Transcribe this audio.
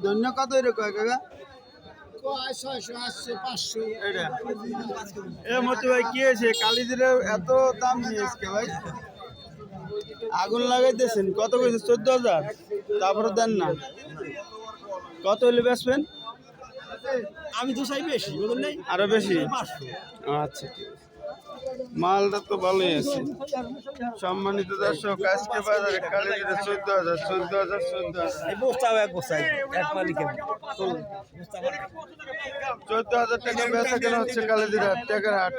ধন্য কত এরকম কাকা? 600 800 500 এটা এ মতি ভাই কি হয়েছে কালিজিরা এত দাম নিয়েছে ভাই? আগুন লাগাইতেছেন কত কইছে? 14,000। তারপরে দেন না, কত হলে বেচবেন? আমি তো চাই বেশি বুঝলেন নাই আরো বেশি? আচ্ছা ঠিক আছে, মালটা তো ভালোই আছে। সম্মানিত দর্শক, আজকে বাজারে কালিজিরা 14,000 14,000 14,000 এই বস্তা এক বস্তা এক মালিকের 14,000 টাকা বেচা কেনা হচ্ছে কালিজিরা টাকার হাট।